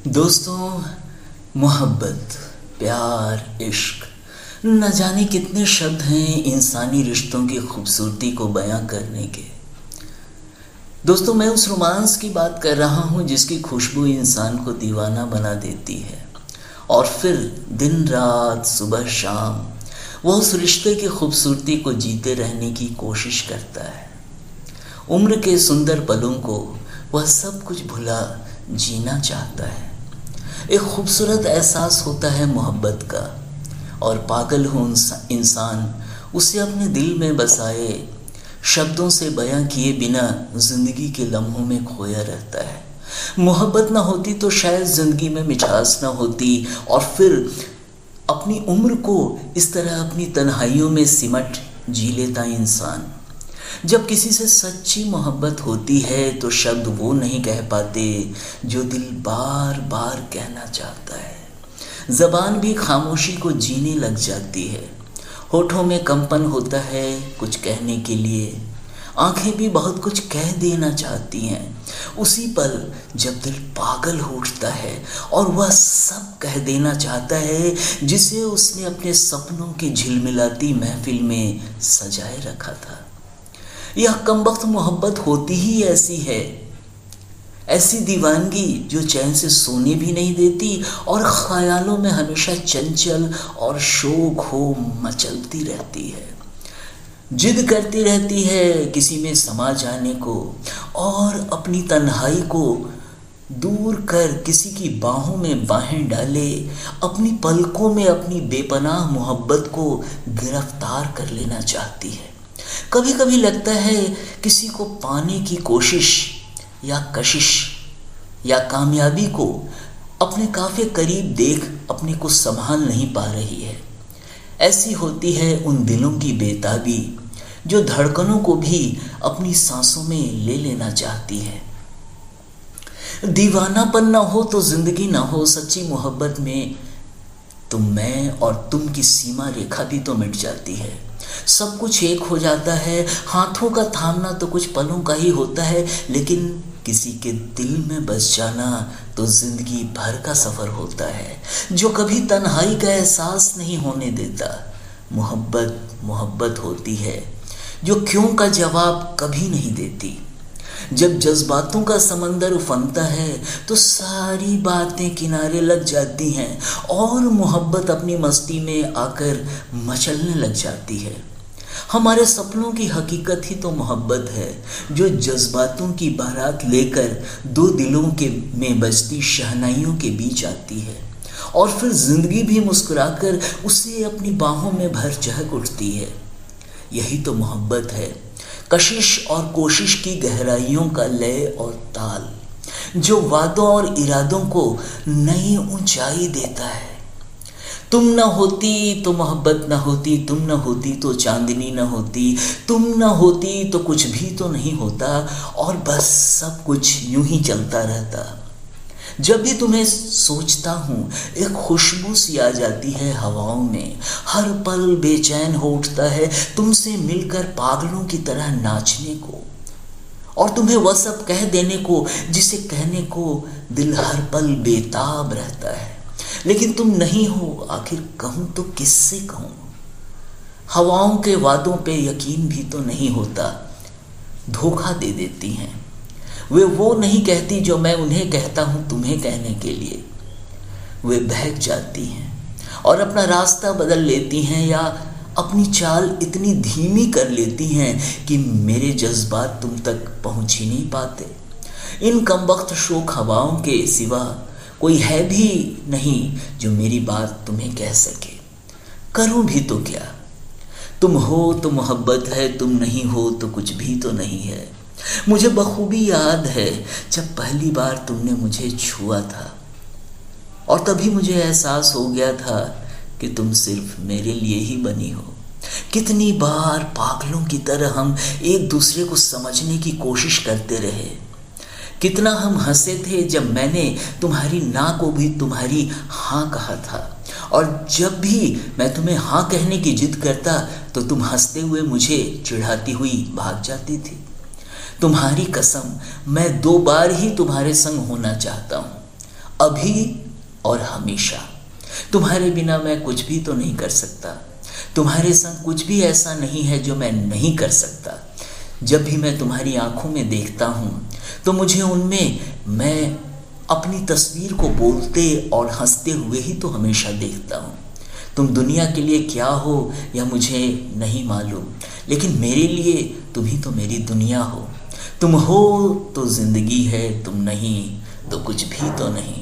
दोस्तों, मोहब्बत, प्यार, इश्क, न जाने कितने शब्द हैं इंसानी रिश्तों की खूबसूरती को बयां करने के। दोस्तों, मैं उस रोमांस की बात कर रहा हूँ जिसकी खुशबू इंसान को दीवाना बना देती है और फिर दिन रात सुबह शाम वह उस रिश्ते की खूबसूरती को जीते रहने की कोशिश करता है। उम्र के सुंदर पलों को वह सब कुछ भुला जीना चाहता है। एक खूबसूरत एहसास होता है मोहब्बत का और पागल हो इंसान उसे अपने दिल में बसाए शब्दों से बयां किए बिना जिंदगी के लम्हों में खोया रहता है। मोहब्बत ना होती तो शायद जिंदगी में मिठास ना होती और फिर अपनी उम्र को इस तरह अपनी तन्हाइयों में सिमट जी लेता इंसान। जब किसी से सच्ची मोहब्बत होती है तो शब्द वो नहीं कह पाते जो दिल बार बार कहना चाहता है। ज़बान भी खामोशी को जीने लग जाती है, होठों में कंपन होता है कुछ कहने के लिए, आंखें भी बहुत कुछ कह देना चाहती हैं। उसी पल जब दिल पागल हो उठता है और वह सब कह देना चाहता है जिसे उसने अपने सपनों की झिलमिलाती महफिल में सजाए रखा था। यह कमबख्त मोहब्बत होती ही ऐसी है, ऐसी दीवानगी जो चैन से सोने भी नहीं देती और ख्यालों में हमेशा चंचल और शौक हो मचलती रहती है। जिद करती रहती है किसी में समा जाने को और अपनी तन्हाई को दूर कर किसी की बाहों में बाहें डाले, अपनी पलकों में अपनी बेपनाह मोहब्बत को गिरफ्तार कर लेना चाहती है। कभी कभी लगता है किसी को पाने की कोशिश या कशिश या कामयाबी को अपने काफ़ी करीब देख अपने को संभाल नहीं पा रही है। ऐसी होती है उन दिलों की बेताबी जो धड़कनों को भी अपनी सांसों में ले लेना चाहती है। दीवानापन ना हो तो जिंदगी ना हो। सच्ची मोहब्बत में तुम मैं और तुम की सीमा रेखा भी तो मिट जाती है। सब कुछ एक हो जाता है। हाथों का थामना तो कुछ पलों का ही होता है, लेकिन किसी के दिल में बस जाना तो जिंदगी भर का सफर होता है जो कभी तन्हाई का एहसास नहीं होने देता। मोहब्बत मोहब्बत होती है जो क्यों का जवाब कभी नहीं देती। जब जज्बातों का समंदर उफनता है तो सारी बातें किनारे लग जाती हैं और मोहब्बत अपनी मस्ती में आकर मचलने लग जाती है। हमारे सपनों की हकीकत ही तो मोहब्बत है जो जज्बातों की बारात लेकर दो दिलों के में बजती शहनाइयों के बीच आती है और फिर जिंदगी भी मुस्कुराकर उसे अपनी बाहों में भर चहक उठती है। यही तो मोहब्बत है, कशिश और कोशिश की गहराइयों का लय और ताल जो वादों और इरादों को नई ऊंचाई देता है। तुम न होती तो मोहब्बत न होती, तुम न होती तो चांदनी न होती, तुम न होती तो कुछ भी तो नहीं होता और बस सब कुछ यूं ही चलता रहता। जब भी तुम्हें सोचता हूँ एक खुशबू सी आ जाती है हवाओं में। हर पल बेचैन हो उठता है तुमसे मिलकर पागलों की तरह नाचने को और तुम्हें वह सब कह देने को जिसे कहने को दिल हर पल बेताब रहता है। लेकिन तुम नहीं हो, आखिर कहूँ तो किससे कहूँ। हवाओं के वादों पे यकीन भी तो नहीं होता, धोखा दे देती हैं। वे वो नहीं कहती जो मैं उन्हें कहता हूँ तुम्हें कहने के लिए। वे बहक जाती हैं और अपना रास्ता बदल लेती हैं या अपनी चाल इतनी धीमी कर लेती हैं कि मेरे जज्बात तुम तक पहुँच ही नहीं पाते। इन कमबख्त शोक हवाओं के सिवा कोई है भी नहीं जो मेरी बात तुम्हें कह सके। करूँ भी तो क्या? तुम हो तो मोहब्बत है, तुम नहीं हो तो कुछ भी तो नहीं है। मुझे बखूबी याद है जब पहली बार तुमने मुझे छुआ था और तभी मुझे एहसास हो गया था कि तुम सिर्फ मेरे लिए ही बनी हो। कितनी बार पागलों की तरह हम एक दूसरे को समझने की कोशिश करते रहे। कितना हम हंसे थे जब मैंने तुम्हारी ना को भी तुम्हारी हाँ कहा था और जब भी मैं तुम्हें हाँ कहने की जिद करता तो तुम हंसते हुए मुझे चिढ़ाती हुई भाग जाती थी। तुम्हारी कसम, मैं 2 बार ही तुम्हारे संग होना चाहता हूँ। अभी और हमेशा। तुम्हारे बिना मैं कुछ भी तो नहीं कर सकता, तुम्हारे संग कुछ भी ऐसा नहीं है जो मैं नहीं कर सकता। जब भी मैं तुम्हारी आंखों में देखता हूँ तो मुझे उनमें मैं अपनी तस्वीर को बोलते और हंसते हुए ही तो हमेशा देखता हूँ। तुम दुनिया के लिए क्या हो यह मुझे नहीं मालूम, लेकिन मेरे लिए तुम ही तो मेरी दुनिया हो। तुम हो तो जिंदगी है, तुम नहीं तो कुछ भी तो नहीं।